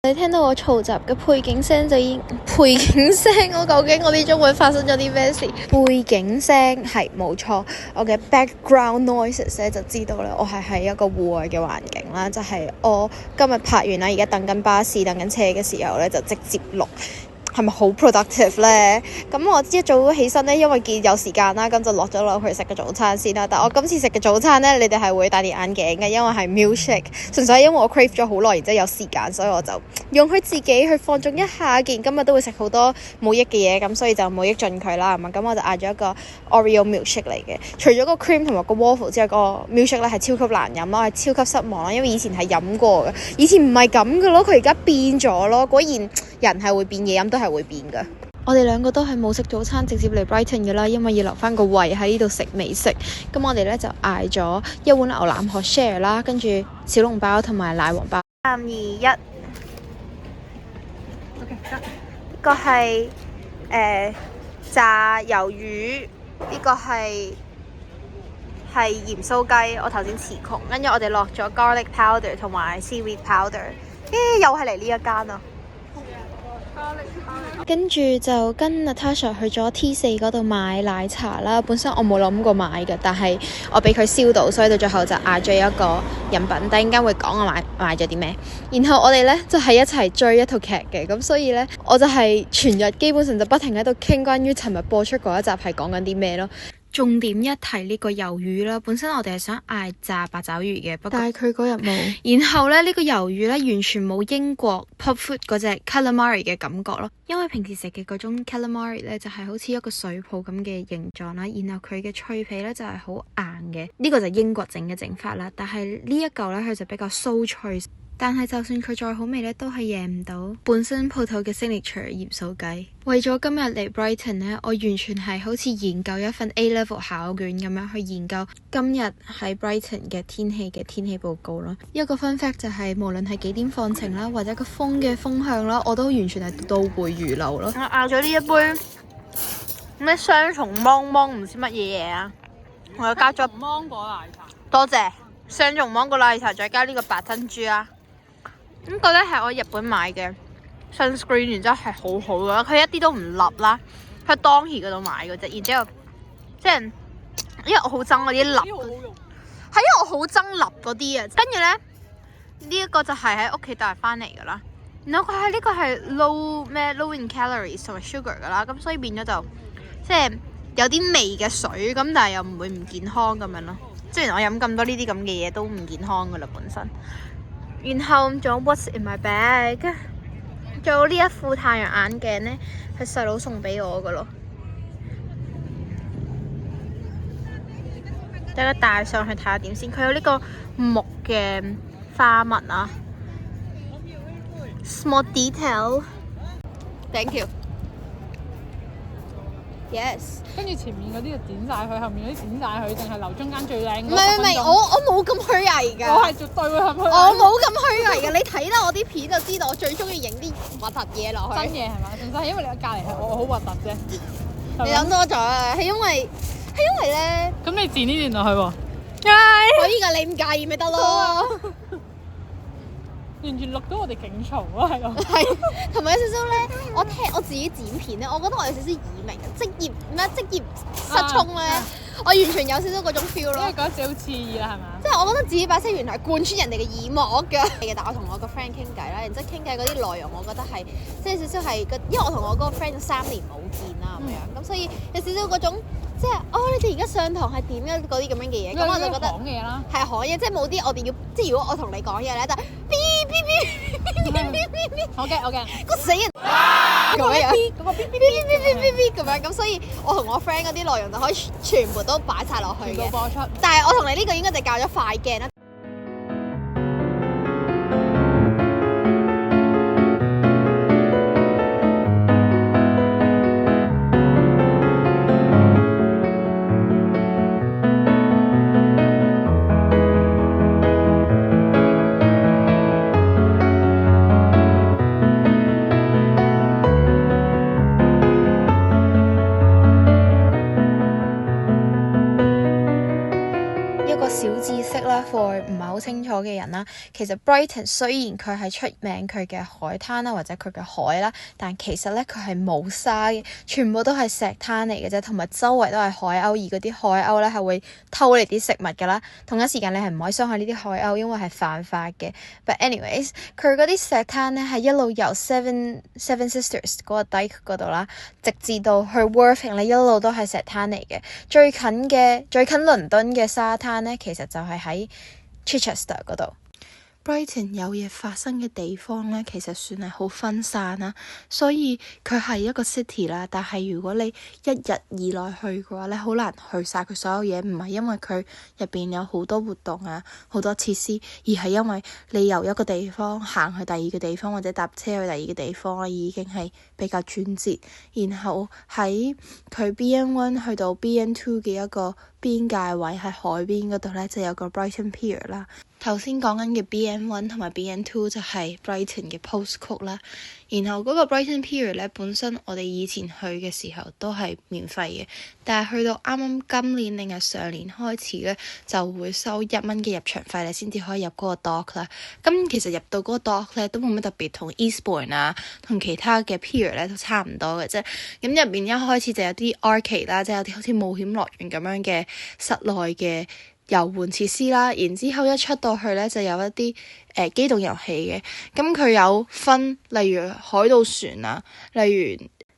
你聽到我嘈雜嘅背景聲就已經背景聲，我究竟我呢種會發生咗啲咩事？背景聲係冇錯，我嘅 background noises 咧就知道咧，我係喺一個戶外嘅環境啦，就係我今日拍完啦，而家等緊巴士、等緊車嘅時候咧，就直接錄。係咪好 productive 咧？咁我一早起身咧，因為見有時間啦，咁就落咗落去食個早餐先啦。但我今次食嘅早餐咧，你哋係會戴啲眼鏡嘅，因為係 milkshake。純粹係因為我 crave 咗好耐，然之後有時間，所以我就容許自己去放縱一下。既然今日都會食好多冇益嘅嘢，咁所以就冇益盡佢啦，係嘛？咁我就嗌咗一個 Oreo milkshake 嚟嘅。除咗個 cream 同埋個 waffle 之外，個 milkshake 咧係超級難飲咯，係超級失望啦。因為以前係飲過嘅，以前唔係咁嘅咯，佢而家變咗咯。果然人係會變，嘢飲都係會變㗎。我哋兩個都係冇食早餐，直接嚟 Brighton 嘅啦，因為要留翻個胃喺呢度食美食。咁我哋咧就嗌咗一碗牛腩河 share 啦，跟住小籠包同埋奶黃包。3、2、1。OK， 得。呢個係炸魷魚，呢個係鹽酥雞。我頭先詞窮，跟住我哋落咗 garlic powder 同埋 seaweed powder。又係嚟呢一間啊！跟住就跟 Natasha 去咗 T4 嗰度買奶茶啦。本身我冇諗過買嘅，但係我俾佢燒到，所以到最後就嗌咗一個飲品。突然間會講我買咗啲咩。然後我哋呢就係一齊追一套劇嘅，咁所以呢，我就係全日基本上就不停喺度傾關於尋日播出嗰一集係講緊啲咩咯。重點一提呢個魷魚啦，本身我哋係想嗌炸八爪魚嘅，不過但係佢嗰日冇。然後咧呢個魷魚咧完全冇英國 pub food 嗰隻 calamari 嘅感覺咯，因為平時食嘅嗰種 calamari 咧就係好似一個水泡咁嘅形狀啦，然後佢嘅脆皮咧就係好硬嘅，呢個就係英國整嘅整法啦。但係呢一嚿咧佢就比較酥脆。但係就算佢再好味咧，都係贏唔到本身鋪頭嘅 signature 鹽酥雞。為咗今日嚟 Brighton 咧，我完全係好似研究一份 A level 考卷咁樣去研究今日喺 Brighton 嘅天氣報告咯。一個 fun fact 就係無論係幾點放晴啦，或者個風嘅風向啦，我都完全係倒背如流咯。我嗌咗呢一杯咩雙重芒芒唔知乜嘢嘢啊，我又加咗芒果奶茶。多謝雙重芒果奶茶，再加呢個白珍珠啊！呢個咧係我日本買嘅 sunscreen， 然之後係好好嘅，佢一啲都唔立啦，佢喺當期嗰度買嘅啫。然之後即係因為我好憎嗰啲立，係因為我好憎立嗰啲啊。跟住咧呢一個就係喺屋企帶翻嚟噶啦。然後佢係呢個係 low in calories 同埋 sugar 噶啦，咁所以變咗就即係有啲味嘅水咁，但係又唔會唔健康咁樣咯。雖然我飲咁多呢啲咁嘅嘢都唔健康噶啦本身。然後仲有 What's in my bag？ 仲有呢一副太陽眼鏡呢，係細佬送俾我噶咯。大家戴上去睇下點先。佢有呢個木嘅花紋啊 ，small detail。Thank you。Yes。跟住前面嗰啲就剪晒佢，後面嗰啲剪晒佢，淨係留中間最靚嗰。唔係，我冇咁虛偽㗎。我係絕對會咁虛偽。我冇咁虛偽㗎，你睇啦我啲片就知道我最中意影啲核突嘢落去。真嘢係嘛？純粹係因為你隔離係我好核突啫。你諗多咗啊！係因為咧。咁你剪呢段落去喎？可以㗎，你唔介意咪得咯。完全錄到我哋勁嘈咯，係咯。係，同埋有少少咧，我自己剪片咧，我覺得我有少少耳鳴，職業失聰咧，我完全有少少嗰種 feel 咯。因為覺得自己好刺耳啦，係嘛？即係我覺得自己把聲原來係貫穿人哋嘅耳膜㗎。但係我同我個 friend 傾偈啦，然之後傾偈嗰啲內容，我覺得係即係少少係因為我同我嗰個 friend 3年冇見啦咁樣，咁所以有少少嗰種即係你哋而家上堂係點樣嗰啲咁樣嘅嘢，咁我就覺得講嘢啦，係可以，即係冇啲我哋要即係如果我同你講嘢咧就。好嘅，個死人咁樣，咁樣，咁所以我同我 friend 嗰啲內容就可以全部都擺晒落去嘅。播出。但係我同你呢個應該就教咗快鏡啦。for 好清楚嘅人啦，其實 Brighton 雖然佢係出名佢嘅海灘啦，或者佢嘅海啦，但其實咧佢係冇沙嘅，全部都係石灘嚟嘅啫，同埋周圍都係海鷗，而嗰啲海鷗咧係會偷你啲食物噶啦。同一時間你係唔可以傷害呢啲海鷗，因為係犯法嘅。But anyways，佢嗰啲石灘咧係一路由 Seven Sisters 嗰個 dike 嗰度啦，直至到去 Worthing 咧，一路都係石灘嚟嘅。最近倫敦嘅沙灘咧，其實就係喺 Chichester 嗰度。Brighton 有嘢發生嘅地方咧，其實算係好分散啦，所以佢係一個 city 啦。但係如果你一日以內去嘅話咧，好難去晒佢所有嘢。唔係因為佢入邊有好多活動啊，好多設施，而係因為你由一個地方行去第二個地方，或者搭車去第二個地方咧，已經係比較轉折。然後喺佢 BN1 去到 BN2 嘅一個邊界位喺海邊嗰度咧，就有個 Brighton Pier 啦。頭先講緊嘅 BN1 同埋 BN2 就係 Brighton 嘅 postcode 啦。然後嗰個 Brighton Pier 咧，本身我哋以前去嘅時候都係免費嘅，但係去到啱啱今年定係上年開始咧，就會收1蚊嘅入場費，你先至可以入嗰個 dock 啦。咁其實入到嗰個 dock 咧都冇乜特別，同 Eastbourne 啊同其他嘅 pier 咧都差唔多嘅啫。咁入面一開始就有啲 arcade 啦，即係有啲好似冒險樂園咁樣嘅室內嘅遊玩設施啦，然之後一出到去咧就有一啲機動遊戲嘅，咁佢有分例如海盜船啊，例如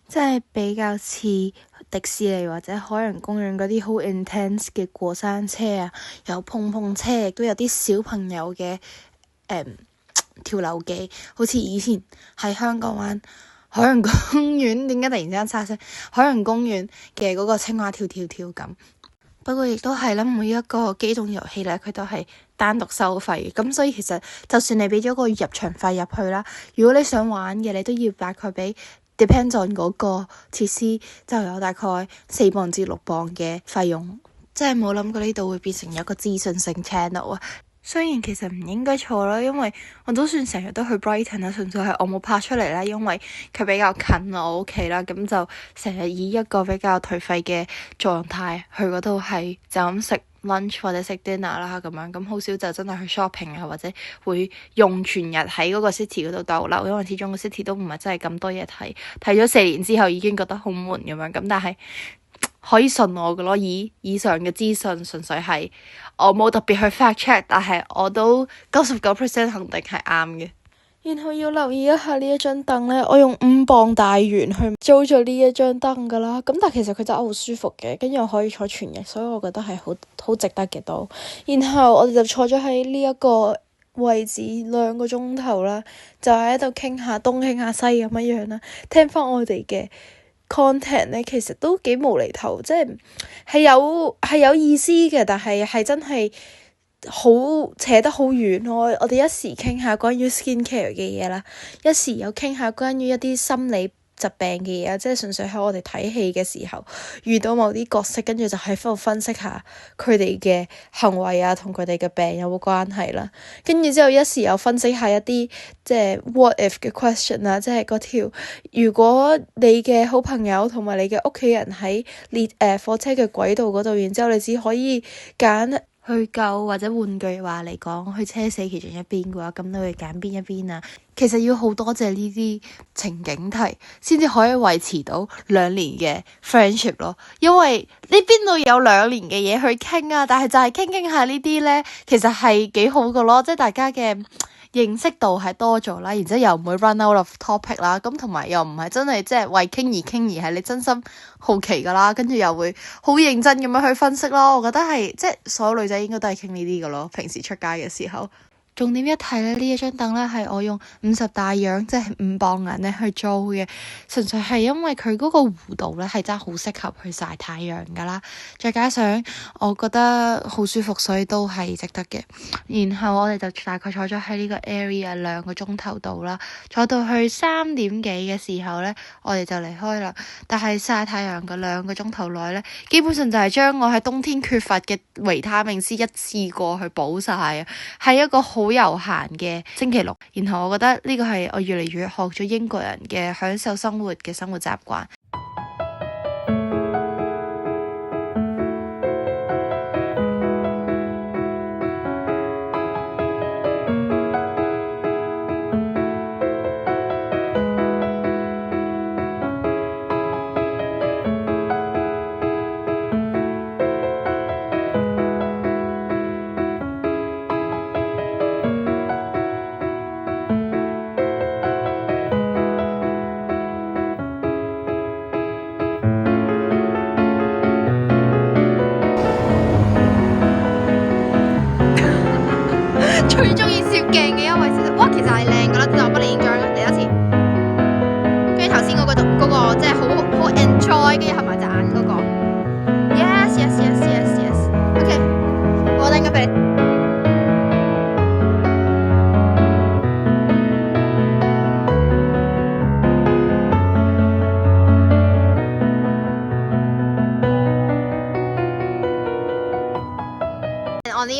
即係比較似迪士尼或者海洋公園嗰啲好 intense 嘅過山車啊，有碰碰車，亦都有啲小朋友嘅跳樓機，好似以前喺香港玩海洋公園，點解突然之間沙聲？海洋公園嘅嗰個青蛙跳跳跳咁。不過亦都係啦，每一個機動遊戲咧，佢都係單獨收費嘅，咁所以其實就算你俾咗個入場費入去啦，如果你想玩嘅，你都要大概俾 depends on 嗰個設施，就有大概4磅至6磅嘅費用，即係冇諗過呢度會變成一個資訊性 channel 啊！雖然其實唔應該錯啦，因為我都算成日都去 Brighton 啦，純粹係我冇拍出嚟啦，因為佢比較近我屋企啦，咁就成日以一個比較頹廢嘅狀態去嗰度係就咁食 lunch 或者食 dinner 啦咁樣，咁好少就真係去 shopping 啊，或者會用全日喺嗰個 city 嗰度逗留，因為始終個 city 都唔係真係咁多嘢睇，睇咗4年之後已經覺得好悶咁樣，咁但係可以信我嘅咯，以上嘅資訊純粹係我冇特別去 fact check， 但係我都99% 肯定係啱嘅。然後要留意一下呢一張凳咧，我用5磅大元去租咗呢一張凳噶啦，咁但係其實佢真係好舒服嘅，跟住我可以坐全日，所以我覺得係好值得嘅都。然後我哋就坐咗喺呢一個位置2個鐘頭啦，就喺度傾下東傾下西咁樣啦，聽翻我哋嘅content 咧，其實都幾無厘頭，即係有意思嘅，但係真係好扯得好遠咯。我哋一時傾下關於 skincare 嘅嘢啦，一時又傾下關於一啲心理疾病嘅嘢，即係純粹喺我哋睇戲嘅時候遇到某啲角色，跟住就喺度分析下佢哋嘅行為啊，同佢哋嘅病有冇關係啦。跟住之後一時又分析下一啲即係 what if 嘅 question 啊，即係嗰條如果你嘅好朋友同埋你嘅屋企人喺火車嘅軌道嗰度，然之後你只可以揀去救或者換句話嚟講，去車死其中一邊嘅話，咁你會揀邊一邊啊？其實要好多謝呢啲情景題，先至可以維持到2年嘅 friendship 咯。因為你邊度有2年嘅嘢去傾啊？但係就係傾下呢啲咧，其實係幾好㗎咯，即係大家嘅認識度係多咗啦，然之後又唔會 run out of topic 啦，咁同埋又唔係真係即係為傾而傾，而係你真心好奇噶啦，跟住又會好認真咁樣去分析咯。我覺得係即係所有女仔應該都係傾呢啲噶咯，平時出街嘅時候。重點一提咧，呢一張凳咧係我用50大洋，即係5磅銀咧去租嘅，純粹係因為佢嗰個弧度咧係真係好適合去曬太陽噶啦，再加上我覺得好舒服，所以都係值得嘅。然後我哋就大概坐咗喺呢個 area 2個鐘頭度啦，坐到去3點幾嘅時候咧，我哋就離開啦。但係曬太陽嘅2個鐘頭內咧，基本上就係將我喺冬天缺乏嘅維他命 C 一次過去補晒啊，係一個好悠閒嘅星期六。然後我覺得呢個係我越嚟越學咗英國人嘅享受生活嘅生活習慣。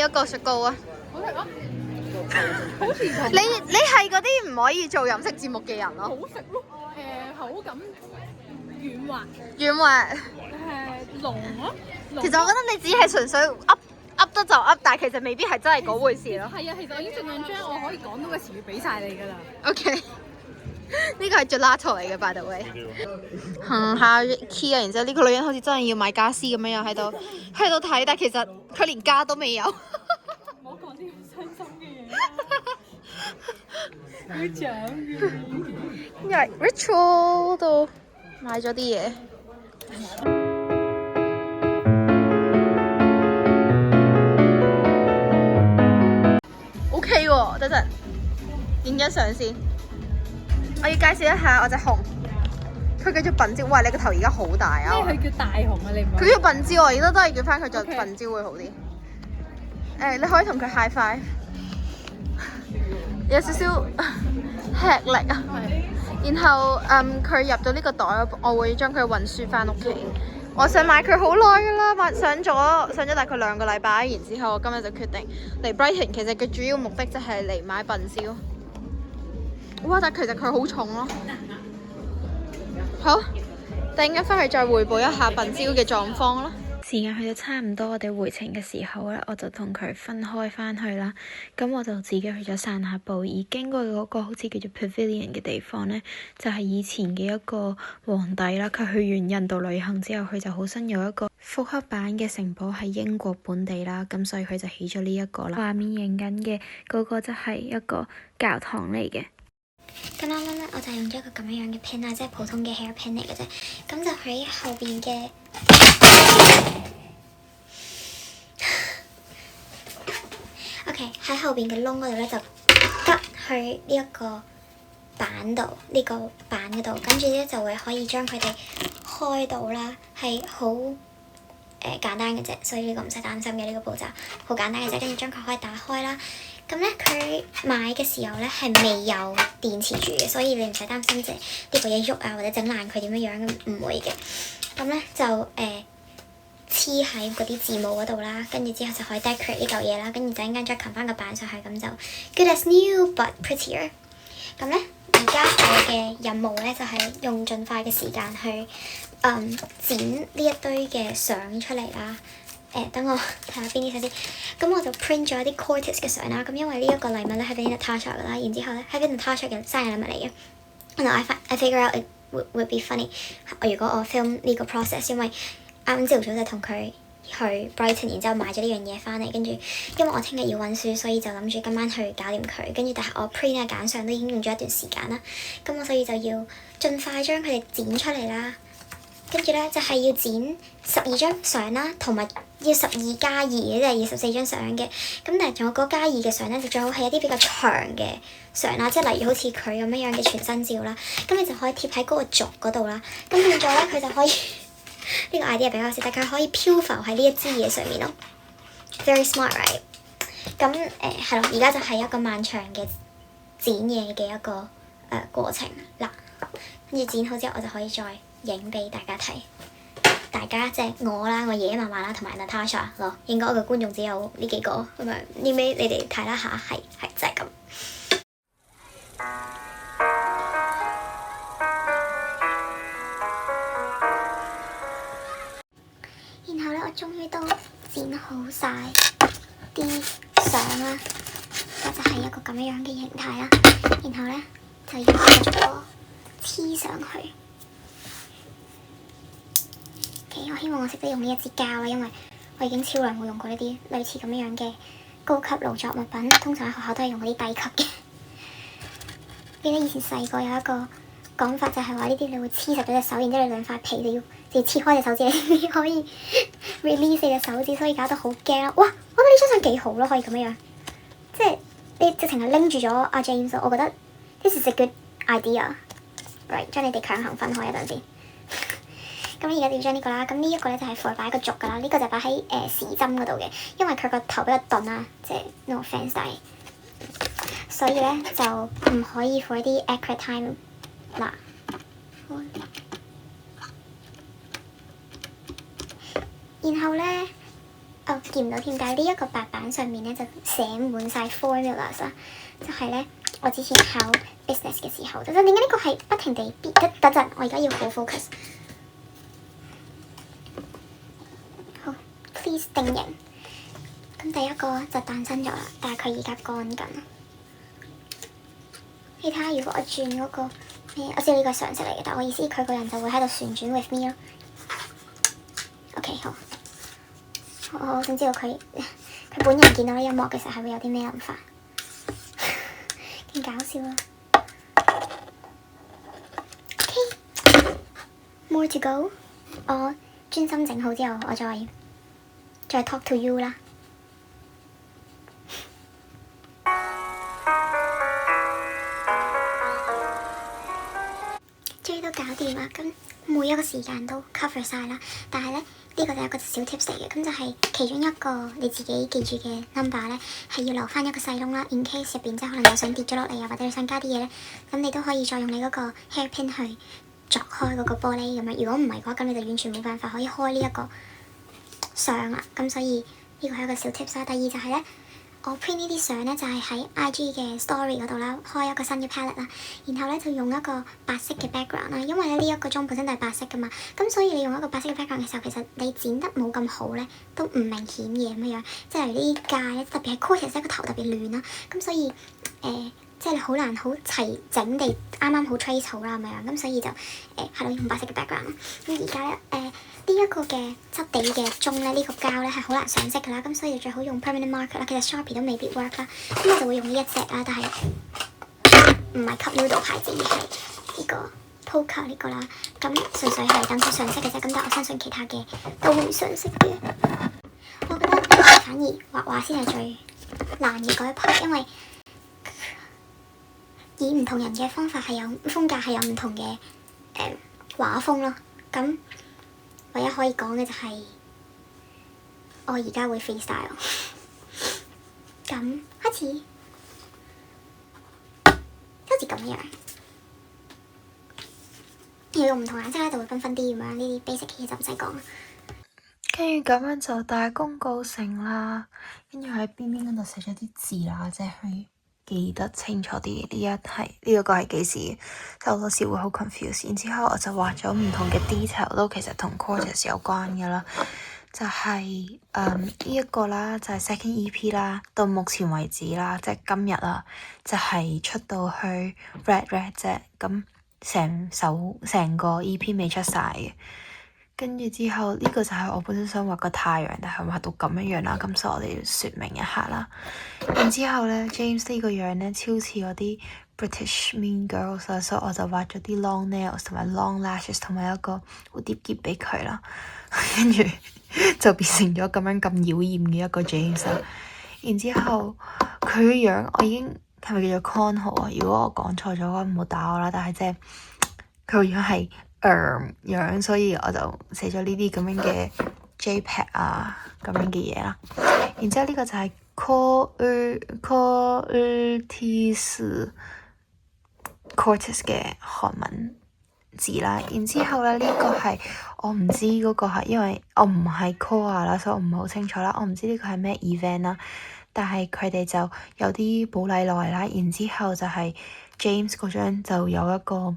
一個雪糕啊！好食啊！好似同你係嗰啲唔可以做飲食節目嘅人咯。好食咯，口感軟滑，軟滑。濃咯。其實我覺得你只係純粹噏得就噏，但係其實未必係真係嗰回事咯。係啊，其實我已經盡量將我可以講到嘅詞語俾晒你㗎啦。OK，呢個係 gelato 嚟嘅 by the way。行下 IKEA，然之後呢個女人好似真係要買傢俬咁樣，又喺度睇，但係其實佢連家都未有。唔好講啲咁傷心嘅嘢。會長嘅。因為 Ritual 度買咗啲嘢。OK 喎，等陣影張相先。我要介紹一下我隻熊，佢叫做笨蕉。哇！你個頭而家好大啊！佢叫大熊啊，你唔係？佢叫笨蕉，我而家都係叫翻佢做笨蕉會好啲。你可以同佢 high five， 有少少吃力啊。然後佢入到呢個袋，我會將佢運輸翻屋企。我想買佢好耐㗎啦，上咗大概2個禮拜，然之後我今日就決定嚟 Brighton。其實佢主要目的就係嚟買笨蕉。哇！但其實佢好重咯。好，突然間翻去再彙報一下笨蕉嘅狀況啦。時間去到差唔多，我哋回程嘅時候咧，我就同佢分開翻去啦。咁我就自己去咗散下步，而經過嗰個好似叫做 Pavilion 嘅地方咧，就係以前嘅一個皇帝啦。佢去完印度旅行之後，佢就好想有一個復刻版嘅城堡喺英國本地啦。咁所以佢就起咗呢一個啦。畫面影緊嘅嗰個就係一個教堂嚟嘅。咁啱啱咧，我就用咗一個咁樣嘅 pin 啊，即係普通嘅 hair pin 嚟嘅啫。咁就喺後邊嘅，OK 喺後邊嘅窿嗰度咧，就吉去呢一個板度，呢個板嗰度，跟住咧就會可以將佢哋開到啦，係好簡單嘅啫，所以呢個唔使擔心嘅，呢個步驟好簡單嘅啫，跟住將佢可以打開啦。咁咧佢買嘅時候咧係未有電池住嘅，所以你唔使擔心呢個嘢喐啊或者整爛佢點樣樣，唔會嘅。咁咧就黐喺嗰啲字母嗰度啦，跟住之後就可以 decorate 呢嚿嘢啦，跟住陣間再擒翻個板上去，咁就 good as new but prettier。咁咧而家我嘅任務咧就係用盡快嘅時間去剪呢一堆嘅相出嚟啦。等我睇下邊啲相先。咁我就 print 咗一啲 Cortex 嘅相啦。咁因為呢一個禮物咧係俾 Natasha 噶啦，然之後咧係俾 Natasha 嘅生日禮物嚟嘅。然後 I figure out it would be funny。如果我 film 呢個 process， 因為啱朝早就同佢去 Brighton， 然之後買咗呢樣嘢翻嚟，跟住因為我聽日要溫書，所以就諗住今晚去搞掂佢。跟住但係我 print 啊揀相都已經用咗一段時間啦。咁我所以就要盡快將佢哋剪出嚟啦。跟住咧就係要剪12張相啦，同埋要12+2，即係24張相嘅。咁但係仲有嗰+2嘅相咧，就最好係一啲比較長嘅相啦，即係例如好似佢咁樣嘅全身照啦。咁你就可以貼喺嗰個軸嗰度啦。咁變咗咧，佢就可以呢個 idea 比較少，但係佢可以漂浮喺呢一支嘢上面咯。Very smart, right？ 咁係咯，而家就係一個漫長嘅剪嘢嘅一個過程嗱。跟住剪好之後，我就可以再影俾大家睇。大家即係我啦，我爺爺嫲嫲啦，同埋 Natasha 咯。應該我嘅觀眾只有呢幾個咁樣。呢尾你哋睇啦下，係就係咁。然後咧，我終於都剪好晒啲相啦，就係一個咁樣嘅形態啦。然後咧就要逐個黐上去。我希望我識得用呢一支膠啦，因為我已經超耐冇用過呢啲類似咁樣嘅高級勞作物品。通常喺學校都係用嗰啲低級嘅。記得以前細個有一個講法，就係話呢啲你會黐實咗隻手，然之後你兩塊皮就要切開隻手指，你可以 release 你隻手指，所以搞到好驚咯。哇！我覺得呢張相幾好咯，可以咁樣，即係你直情係拎住咗阿 James， 我覺得 this is a good idea。Right， 將你哋強行分開一陣先。咁而家要將呢個啦，咁呢一個咧就係 for 擺個軸噶啦，呢個就擺喺時針嗰度嘅，因為佢個頭比較鈍啦，即係 no offense，但係所以咧就唔可以 for 啲 accurate time 嗱。然後咧哦，見唔到添，但係呢一個白板上面咧就寫滿晒 formulas 啦，就係咧我之前考 business 嘅時候，就點解呢個係不停地變？等陣，我而家要好 focus。好 ，please 定型。咁第一個就誕生咗啦，但係佢而家乾緊。你睇下，如果我轉嗰個咩，我知道呢個係常識嚟嘅，但我意思佢個人就會喺度旋轉 with me 咯。OK， 好。我想知道佢本人見到呢一幕嘅時候係會有啲咩諗法，勁搞笑啊！OK，more to go。我專心整好之後，我再 talk to you 啦。終於都搞掂啦，咁每一個時間都 cover 晒啦，但係咧。呢個就係一個小 tips 嚟嘅，咁就係其中一個你自己記住嘅 number 咧，係要留翻一個細窿啦。in case 入邊即係可能有想跌咗落嚟啊，或者你想加啲嘢咧，咁你都可以再用你嗰個 hairpin 去鑿開嗰個玻璃咁樣。如果唔係嘅話，咁你就完全冇辦法可以開呢一個相啦。咁所以呢個係一個小 tips 啦。第二就係咧。我 print 呢啲相咧就係喺 IG 嘅 story 嗰度啦，開一個新嘅 palette 啦，然後咧就用一個白色嘅 background 啦，因為咧呢一個鐘本身就係白色噶嘛，咁所以你用一個白色嘅 background 嘅時候，其實你剪得冇咁好咧，都唔明顯嘅咁樣，即係例如呢啲界咧，特別係 Cortez 個頭特別亂啦，咁所以即係你好難好齊整地啱啱好 trace 好啦咁樣，咁所以就係咯用白色嘅 background 啦。咁而家咧呢一個嘅質地嘅鐘咧，呢個膠咧係好難上色噶啦，咁所以就最好用 permanent marker 啦。其實 Sharpie 都未必 work 啦，咁我就會用呢一隻啦，但係唔係 Cup Noodle 牌子，而係呢個 Polka 呢個啦。咁純粹係等佢上色嘅啫，咁但係我相信其他嘅都會上色嘅。我覺得反而畫畫先係最難嘅嗰一 part，因為以唔同人嘅方法係有風格係有唔同嘅畫風咯。咁唯一可以講嘅就係我而家會 freestyle。咁開始，好似咁樣。要用唔同顏色咧，就會繽紛啲咁樣。呢啲 basic 嘅嘢就唔使講啦。跟住咁樣就大功告成啦。跟住喺邊邊嗰度寫咗啲字啦，即係去記得清楚啲。呢一個係幾時？即係好多時會好 confuse。然之後我就畫咗唔同嘅 detail，都其實同 Cortez 有關嘅啦。就係呢一個啦，就係 second EP 啦。到目前為止啦，即係今日啦，就係出到去 red 啫。咁成個 EP 未出晒嘅。跟住之後呢個就係我本身想畫個太陽，但係畫到咁樣啦，咁所以我哋要說明一下啦。然之後咧 James 呢個樣咧超似嗰啲 British Mean Girls 啦，所以我就畫咗啲 long nails 同埋 long lashes 同埋一個蝴蝶結俾佢啦。跟住就變成咗咁樣咁妖艷嘅一個 James 啦。然之後佢嘅樣我已經係咪叫做 Conho 啊？如果我講錯咗嘅話唔好打我啦。但係即係佢個樣係樣，所以我就寫咗呢啲咁樣嘅 JPEG 啊咁樣嘅嘢啦。然之後呢個就係 Cortez 嘅韓文字啦。然之後咧呢個係我唔知嗰個係，因為我唔係 Core 啦，所以我唔係好清楚啦。我唔知呢個係咩 event 啦，但係佢哋就有啲寶麗來啦。然之後就係 James 嗰張就有一個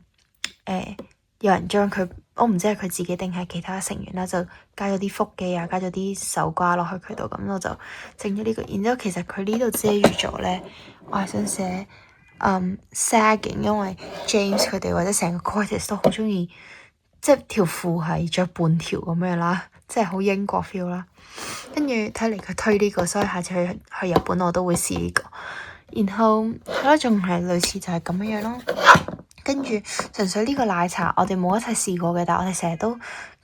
有人將佢，我唔知係佢自己定係其他成員啦，就加咗啲腹肌啊，加咗啲手瓜落去佢度，咁我就整咗呢個。然之後其實佢呢度遮住咗咧，我係想寫sagging，因為 James 佢哋或者成個 Cortez 都好中意，即係條褲係着半條咁樣啦，即係好英國 feel 啦。跟住睇嚟佢推呢個，所以下次去日本我都會試呢個。然後係咯，仲係類似就係咁樣咯。跟住純粹呢個奶茶，我哋冇一齊試過嘅，但係我哋成日都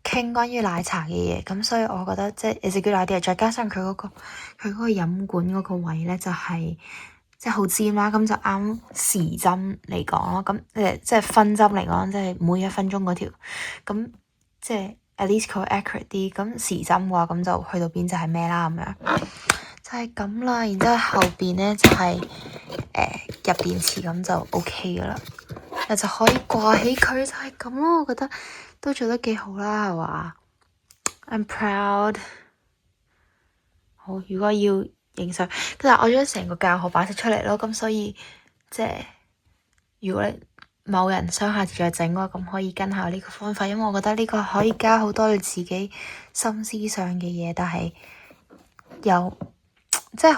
傾關於奶茶嘅嘢，咁所以我覺得即係 is a good idea。再加上佢嗰個飲管嗰個位咧，就係即係好尖啦，咁就啱時針嚟講咯。咁即係分針嚟講，即係每1分鐘嗰條，咁即係 at least 佢 accurate 啲。咁時針嘅話，咁就去到邊就係咩啦咁樣。就係咁啦，然之後後邊咧就係入電池，咁就 OK 噶啦。就可以掛起佢，就係咁咯。我覺得都做得幾好啦，係嘛？I'm proud。好，如果要影相，其實我將成個教學擺晒出嚟咯，咁所以即係如果你某人想下次再整嘅話，咁可以跟下呢個方法，因為我覺得呢個可以加好多你自己心思上嘅嘢，但係又即係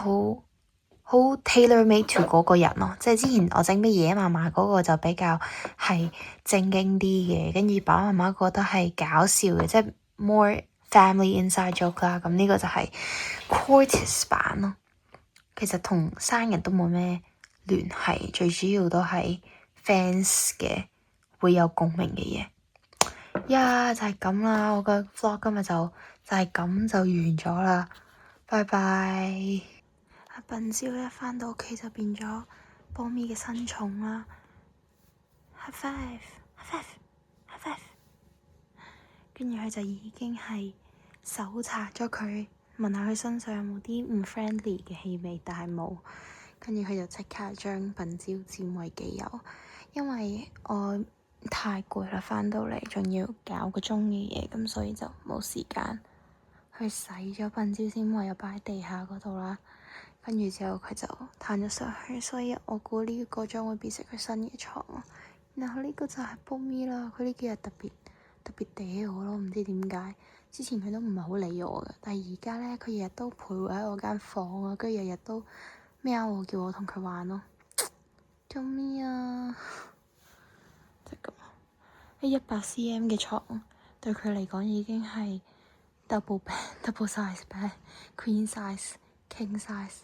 好 tailor made to 嗰個人咯。即係之前我整俾爺爺嫲嫲嗰個就比較係正經啲嘅，跟住爸爸媽媽覺得係搞笑嘅，即係 more family inside joke 啦。咁呢個就係 Quartz 版咯。其實同生日都冇咩聯繫，最主要都係 fans 嘅會有共鳴嘅嘢。呀，就係咁啦，我個 vlog 今日就係咁就完咗啦，拜拜。笨蕉一返到屋企就變咗波咪嘅新寵啦，high five，high five，high five。跟住佢就已經係搜查咗佢，聞下佢身上有冇啲唔 friendly 嘅氣味，但係冇。跟住佢就即刻將笨蕉佔為己有，因為我太攰啦，返到嚟仲要搞個鐘嘅嘢，咁所以就冇時間去洗咗笨蕉先，唯有擺喺地下嗰度啦。跟住之後佢就攤咗上去，所以我估呢個將會變成佢新嘅床咯。然後呢個就係波咪啦，佢呢幾日特別嗲我咯，唔知點解。之前佢都唔係好理我嘅，但係而家咧佢日日都徘徊喺我間房啊，跟住日日都喵我，叫我同佢玩咯。做咩啊？就咁。呢100 cm 嘅床對佢嚟講已經係 double bed、double size bed、queen size、king size。